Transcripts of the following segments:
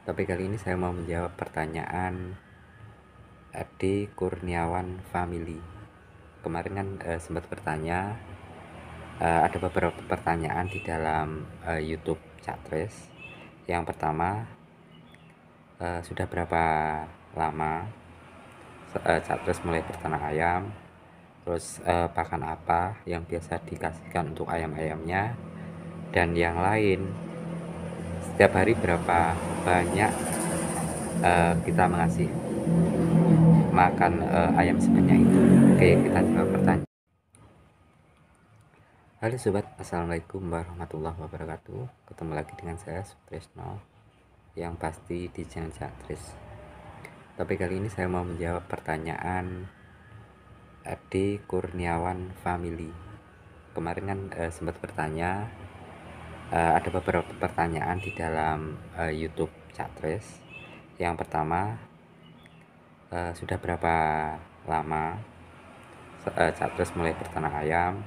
Tapi kali ini saya mau menjawab pertanyaan Ade Kurniawan Family. Kemarin kan sempat bertanya, ada beberapa pertanyaan di dalam YouTube Catres. Yang pertama, sudah berapa lama Catres mulai berternak ayam? Terus pakan apa yang biasa dikasihkan untuk ayam-ayamnya? Dan yang lain, setiap hari berapa banyak kita mengasih makan ayam sebanyak itu. Oke, kita jawab pertanyaan. Halo sobat, assalamualaikum warahmatullahi wabarakatuh. Ketemu lagi dengan saya Sutrisno, yang pasti di channel Catris. Tapi kali ini saya mau menjawab pertanyaan Ade Kurniawan Family. Kemarin kan sempat bertanya, ada beberapa pertanyaan di dalam YouTube Catris. Yang pertama, sudah berapa lama Catris mulai berternak ayam?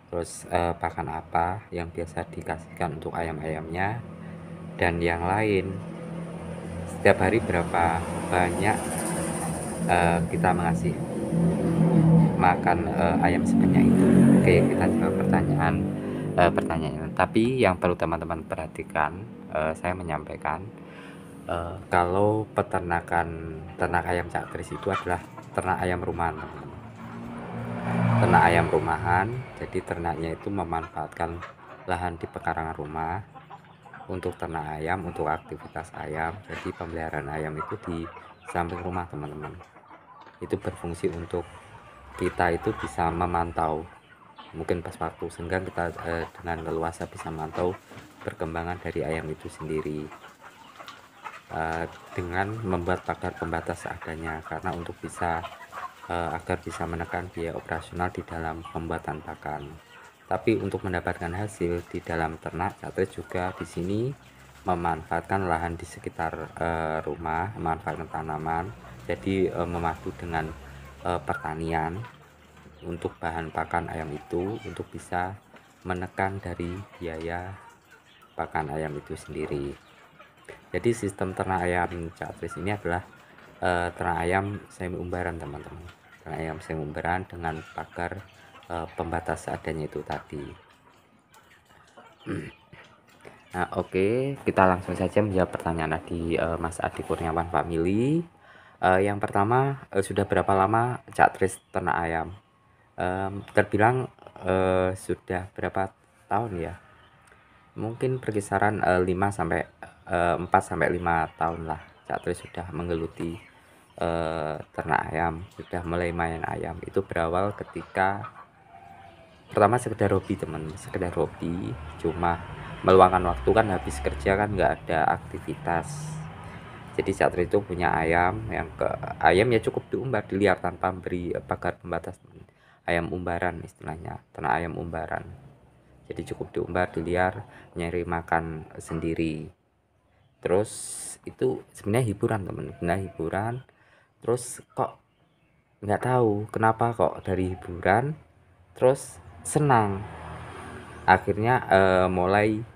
Terus pakan apa yang biasa dikasihkan untuk ayam-ayamnya? Dan yang lain, setiap hari berapa banyak kita mengasih makan ayam sebanyak itu? Oke, kita jawab pertanyaan. Tapi yang perlu teman-teman perhatikan, saya menyampaikan kalau ternak ayam Catres itu adalah ternak ayam rumahan, teman-teman. Ternak ayam rumahan, jadi ternaknya itu memanfaatkan lahan di pekarangan rumah untuk ternak ayam, untuk aktivitas ayam. Jadi pemeliharaan ayam itu di samping rumah, teman-teman. Itu berfungsi untuk kita itu bisa memantau mungkin pas waktu senggang, kita dengan leluasa bisa memantau perkembangan dari ayam itu sendiri dengan membuat pagar pembatas seadanya, karena untuk bisa agar bisa menekan biaya operasional di dalam pembuatan pakan. Tapi untuk mendapatkan hasil di dalam ternak, Catres juga di sini memanfaatkan lahan di sekitar rumah, memanfaatkan tanaman, jadi memadu dengan pertanian untuk bahan pakan ayam itu, untuk bisa menekan dari biaya pakan ayam itu sendiri. Jadi sistem ternak ayam Catres ini adalah ternak ayam semi umbaran, teman-teman. Ternak ayam semi umbaran dengan pagar pembatas seadanya itu tadi. Nah, oke, kita langsung saja menjawab pertanyaan di Mas Adi Kurniawan Family. Yang pertama, sudah berapa lama Catres ternak ayam? Terbilang sudah berapa tahun ya? Mungkin berkisaran 4 sampai 5 tahun lah Catres sudah menggeluti ternak ayam, sudah mulai main ayam. Itu berawal ketika pertama sekedar hobi, teman, sekedar hobi, cuma meluangkan waktu, kan habis kerja kan nggak ada aktivitas. Jadi Catres itu punya ayam ayam ya cukup diumbar, diliar tanpa beri pagar pembatas, ayam umbaran istilahnya, ternak ayam umbaran. Jadi cukup diumbar, diliar, nyari makan sendiri. Terus itu sebenarnya hiburan, teman, benar hiburan. Terus kok nggak tahu kenapa kok dari hiburan terus senang, akhirnya mulai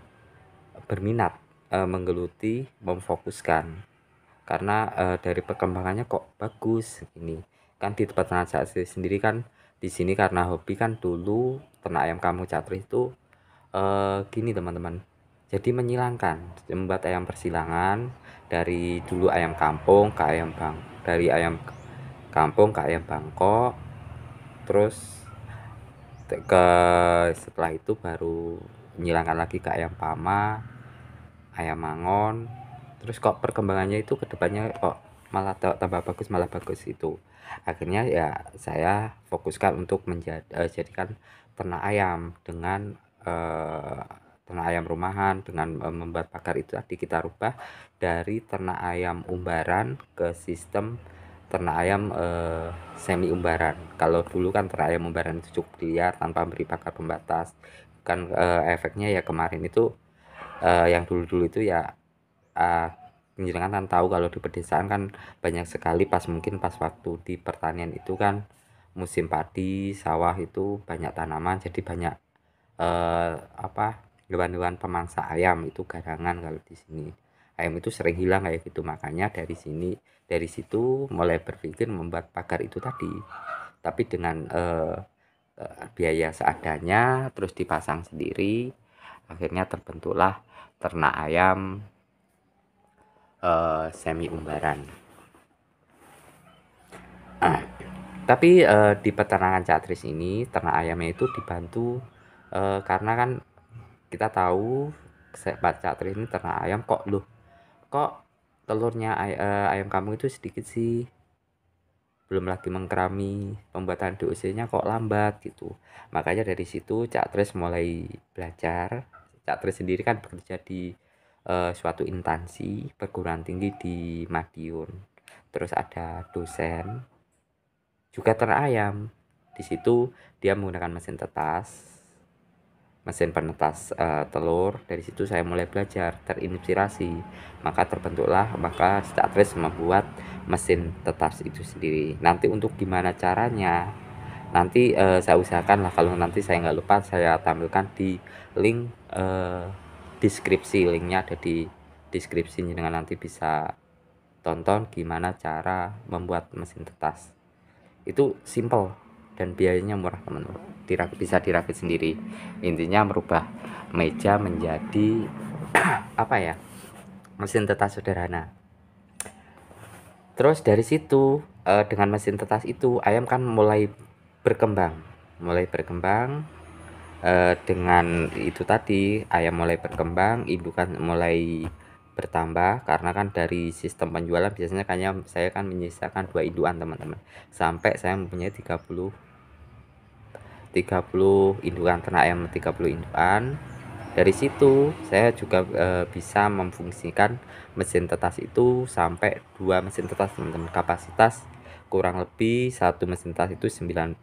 berminat, menggeluti, memfokuskan, karena dari perkembangannya kok bagus ini kan. Di tempat ternak Catres sendiri kan, di sini karena hobi kan, dulu ternak ayam kampung Catres itu gini, teman-teman, jadi menyilangkan, membuat ayam persilangan dari dulu ayam kampung ke dari ayam kampung ke ayam Bangkok, terus setelah itu baru menyilangkan lagi ke ayam Pama, ayam Mangon. Terus kok perkembangannya itu kedepannya kok malah tambah bagus, malah bagus itu. Akhirnya ya saya fokuskan untuk jadikan ternak ayam dengan ternak ayam rumahan, dengan membuat pagar itu tadi kita rubah dari ternak ayam umbaran ke sistem ternak ayam semi umbaran. Kalau dulu kan ternak ayam umbaran itu cukup liar tanpa beri pagar pembatas kan, efeknya ya kemarin itu yang dulu-dulu itu ya penjenengan kan tahu kalau di pedesaan kan banyak sekali mungkin pas waktu di pertanian itu kan musim padi, sawah itu banyak tanaman, jadi banyak hewan-hewan pemangsa ayam, itu garangan kalau di sini. ayam itu sering hilang kayak gitu. Makanya dari situ mulai berpikir membuat pagar itu tadi, tapi dengan biaya seadanya, terus dipasang sendiri. Akhirnya terbentuklah ternak ayam semi umbaran. Tapi di peternakan Cak Tris ini ternak ayamnya itu dibantu karena kan kita tahu Cak Tris ini ternak ayam kok telurnya ayam kamu itu sedikit sih, belum lagi mengkerami, pembuatan DOC-nya kok lambat gitu. Makanya dari situ Cak Tris mulai belajar. Cak Tris sendiri kan bekerja di suatu instansi perguruan tinggi di Madiun. Terus ada dosen juga ternak ayam. Di situ dia menggunakan mesin penetas telur. Dari situ saya mulai belajar, terinspirasi, maka Cak Tris membuat mesin tetas itu sendiri. Nanti untuk gimana caranya, nanti saya usahakan lah, kalau nanti saya nggak lupa saya tampilkan di link deskripsi. Linknya ada di deskripsi, dengan nanti bisa tonton gimana cara membuat mesin tetas. Itu simple dan biayanya murah teman-teman, bisa dirakit sendiri. Intinya merubah meja menjadi apa ya, mesin tetas sederhana. Terus dari situ dengan mesin tetas itu ayam kan mulai berkembang dengan itu tadi. Ayam mulai berkembang, indukan mulai bertambah, karena kan dari sistem penjualan biasanya saya kan menyisakan 2 indukan teman-teman, sampai saya mempunyai 30 indukan ternak ayam, 30 indukan. Dari situ saya juga bisa memfungsikan mesin tetas itu sampai 2 mesin tetas teman-teman. Kapasitas kurang lebih satu mesin tetas itu 90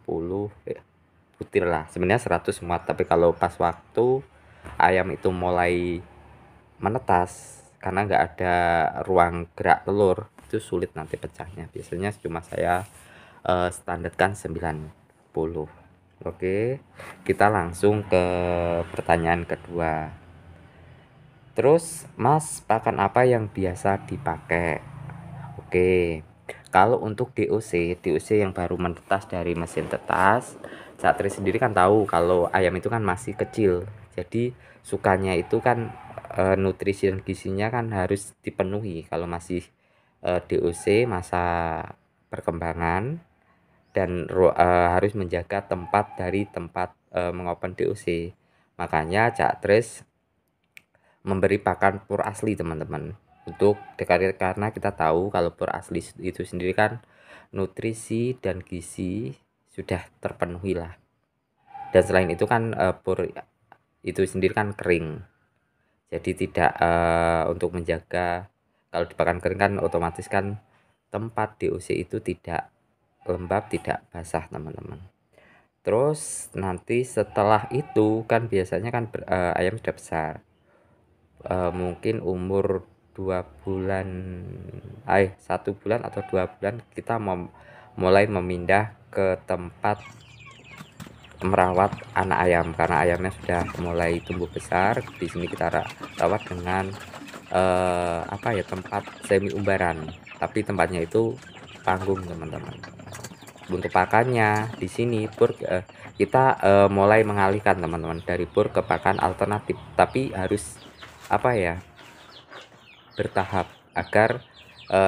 butir lah, sebenarnya 100 muat. Tapi kalau pas waktu ayam itu mulai menetas, karena nggak ada ruang gerak telur, itu sulit nanti pecahnya. Biasanya cuma saya standarkan 90. Oke, kita langsung ke pertanyaan kedua. Terus, Mas, pakan apa yang biasa dipakai? Oke, kalau untuk DOC yang baru menetas dari mesin tetas, Cak Tris sendiri kan tahu kalau ayam itu kan masih kecil. Jadi sukanya itu kan nutrisi dan gizinya kan harus dipenuhi kalau masih DOC masa perkembangan, dan harus menjaga tempat mengopen DOC. Makanya Cak Tris memberi pakan pur asli teman-teman, karena kita tahu kalau pur asli itu sendiri kan nutrisi dan gizi sudah terpenuhi lah. Dan selain itu kan pur itu sendiri kan kering, jadi tidak untuk menjaga, kalau di pakan kering kan otomatis kan tempat DOC itu tidak lembab, tidak basah teman-teman. Terus nanti setelah itu kan biasanya kan ayam sudah besar, mungkin umur 1 bulan atau 2 bulan kita mulai memindah ke tempat merawat anak ayam, karena ayamnya sudah mulai tumbuh besar. Di sini kita rawat dengan tempat semi umbaran, tapi tempatnya itu panggung teman-teman. Untuk pakannya di sini kita mulai mengalihkan teman-teman dari pur ke pakan alternatif, tapi harus bertahap agar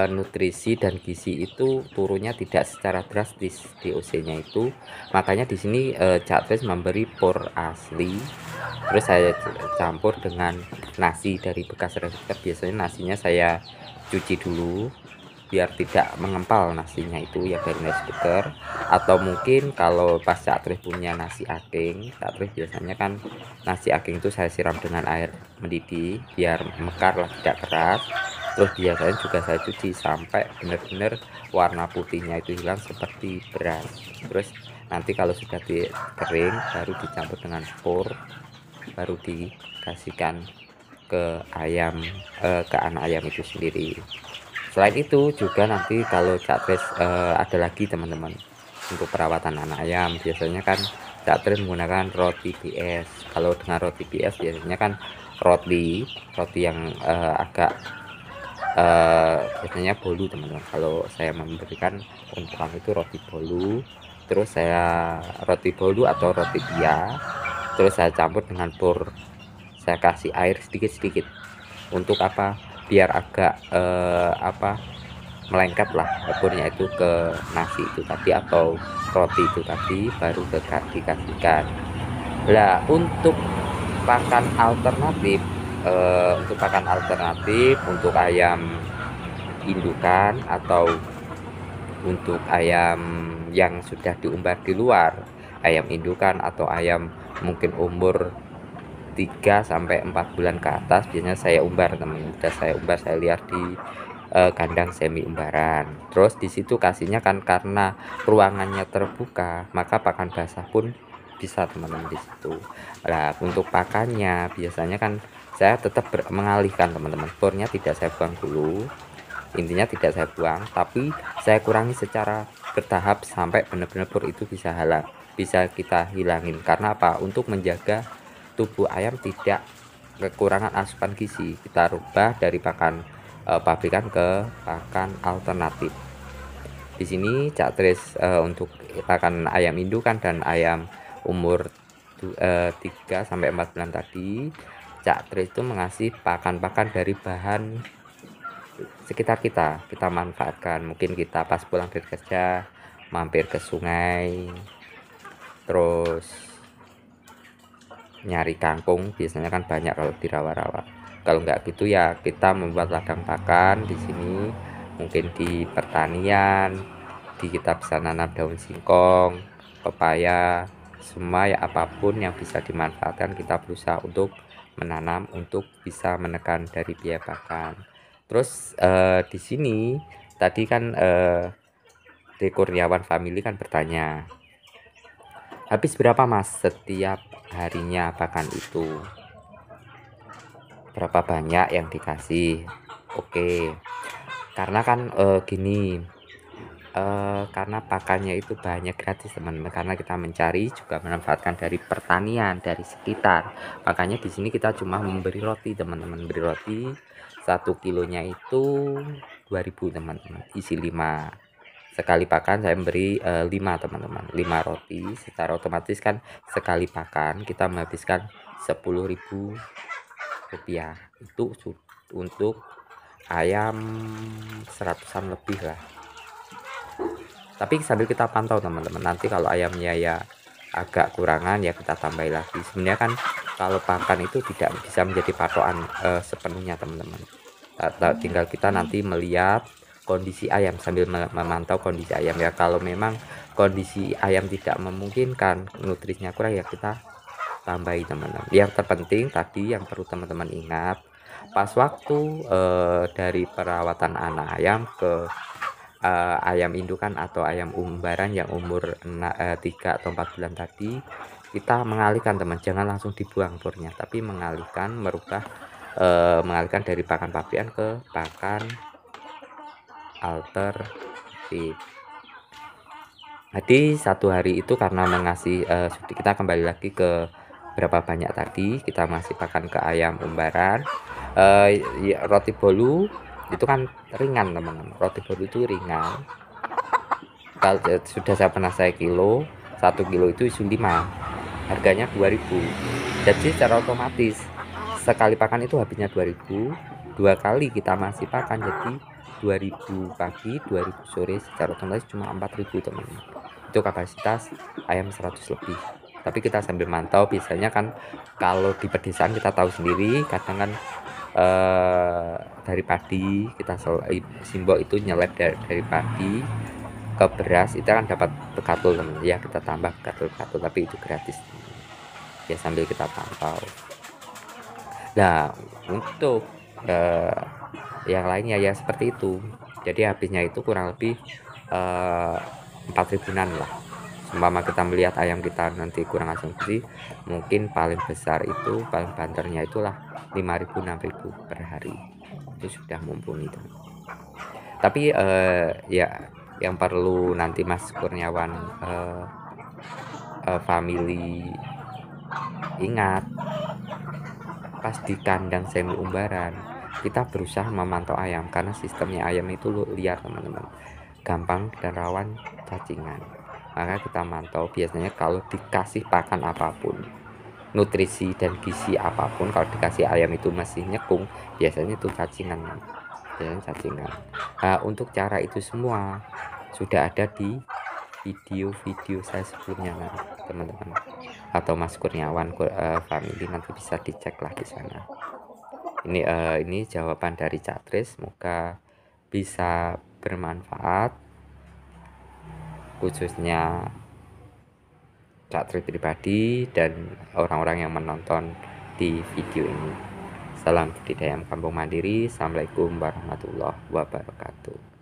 nutrisi dan gizi itu turunnya tidak secara drastis DOC-nya itu. Makanya di sini Cak Tris memberi pur asli, terus saya campur dengan nasi dari bekas resep. Biasanya nasinya saya cuci dulu biar tidak mengempal nasinya itu, yang dari nasi seger. Atau mungkin kalau pas Cak Tris punya nasi aking, Cak Tris biasanya kan nasi aking itu saya siram dengan air mendidih biar mekar lah, tidak keras. Terus biasanya juga saya cuci sampai benar-benar warna putihnya itu hilang seperti beras. Terus nanti kalau sudah kering baru dicampur dengan pur, baru dikasihkan ke anak ayam itu sendiri. Selain itu juga nanti kalau Cak Tris ada lagi teman-teman untuk perawatan anak ayam, biasanya kan Cak Tris menggunakan roti BS. Kalau dengan roti BS biasanya kan roti yang agak biasanya bolu teman-teman. Kalau saya memberikan perempuan itu roti bolu, terus saya roti bolu atau roti pia, terus saya campur dengan pur, saya kasih air sedikit-sedikit. Untuk apa? Biar agak melengket lah purnya itu ke nasi itu tadi atau roti itu tadi, baru dikasihkan. Lah untuk pakan alternatif untuk ayam indukan atau untuk ayam yang sudah diumbar di luar, ayam indukan atau ayam mungkin umur 3 sampai 4 bulan ke atas, biasanya saya umbar teman. Sudah saya umbar, saya lihat di kandang semi umbaran. Terus di situ kasihnya kan karena ruangannya terbuka, maka pakan basah pun bisa teman-teman di situ. Nah, untuk pakannya biasanya kan saya tetap mengalihkan teman-teman. Purnya tidak saya buang dulu. Intinya tidak saya buang, tapi saya kurangi secara bertahap sampai benar-benar pur itu bisa kita hilangin. Karena apa? Untuk menjaga tubuh ayam tidak kekurangan asupan gizi, kita rubah dari pakan pabrikan ke pakan alternatif. Di sini Cak Tris untuk pakan ayam indukan dan ayam umur 3 sampai 4 bulan tadi, Cak Tris itu mengasih pakan-pakan dari bahan sekitar kita manfaatkan. Mungkin kita pas pulang dari kerja mampir ke sungai, terus nyari kangkung, biasanya kan banyak kalau di rawa-rawa. Kalau nggak gitu ya kita membuat ladang pakan di sini, mungkin di pertanian, kita bisa nanam daun singkong, pepaya, semua ya apapun yang bisa dimanfaatkan kita berusaha untuk menanam untuk bisa menekan dari biaya pakan. Terus di sini tadi kan di Kurniawan Family kan bertanya, habis berapa Mas setiap harinya pakan itu? Berapa banyak yang dikasih? Oke. Karena kan gini, karena pakannya itu banyak gratis teman-teman, karena kita mencari juga memanfaatkan dari pertanian dari sekitar. Makanya di sini kita cuma memberi roti teman-teman, beri roti 1 kilonya itu 2.000 teman-teman, isi 5. Sekali pakan saya memberi 5 teman-teman, 5 roti. Secara otomatis kan sekali pakan kita menghabiskan 10.000 rupiah. Itu untuk ayam 100-an lebih lah. Tapi sambil kita pantau teman-teman, nanti kalau ayamnya ya agak kurangan ya kita tambahin lagi. Sebenarnya kan kalau pakan itu tidak bisa menjadi patokan sepenuhnya teman-teman. Tinggal kita nanti melihat kondisi ayam sambil memantau kondisi ayam ya. Kalau memang kondisi ayam tidak memungkinkan, nutrisinya kurang, ya kita tambahi teman-teman. Yang terpenting tadi yang perlu teman-teman ingat, pas waktu dari perawatan anak ayam ke ayam indukan atau ayam umbaran yang umur 3 atau 4 bulan tadi, kita mengalihkan teman, jangan langsung dibuang purnya, tapi mengalihkan dari pakan pabrikan ke pakan alternatif. Jadi 1 hari itu karena mengasih kita kembali lagi ke berapa banyak tadi kita masih pakan ke ayam umbaran. Ya, roti bolu itu kan ringan teman-teman, roti bolu itu ringan. Kalau sudah saya kilo, 1 kilo itu isi 5, harganya 2.000. Jadi secara otomatis sekali pakan itu habisnya 2.000, 2 kali kita masih pakan jadi 2.000 pagi 2.000 sore, secara otomatis cuma 4.000 teman-teman. Itu kapasitas ayam 100 lebih. Tapi kita sambil mantau, biasanya kan kalau di pedesaan kita tahu sendiri, kadang kan dari padi kita simbol itu nyelip dari padi ke beras, itu kan dapat bekatul teman ya, kita tambah bekatul, tapi itu gratis ya, sambil kita pantau. Nah untuk yang lainnya ya seperti itu, jadi habisnya itu kurang lebih 4.000-an lah. Seumpama kita melihat ayam kita nanti kurang asumsi, mungkin paling besar itu, paling banternya itulah 5.000 6.000 per hari, itu sudah mumpuni teman. Tapi ya yang perlu nanti Mas Kurniawan family ingat, pas di kandang semi umbaran kita berusaha memantau ayam karena sistemnya ayam itu liar teman-teman, gampang dan rawan cacingan. Maka kita mantau biasanya kalau dikasih pakan apapun, nutrisi dan gizi apapun, kalau dikasih ayam itu masih nyekung, biasanya itu cacingan. Untuk cara itu semua sudah ada di video-video saya sebelumnya teman-teman, atau Mas Kurniawan family, nanti bisa dicek lah di sana. Ini jawaban dari Cak Tris, semoga bisa bermanfaat khususnya Cak Tris pribadi dan orang-orang yang menonton di video ini. Salam budidaya Kampung Mandiri. Assalamualaikum warahmatullahi wabarakatuh.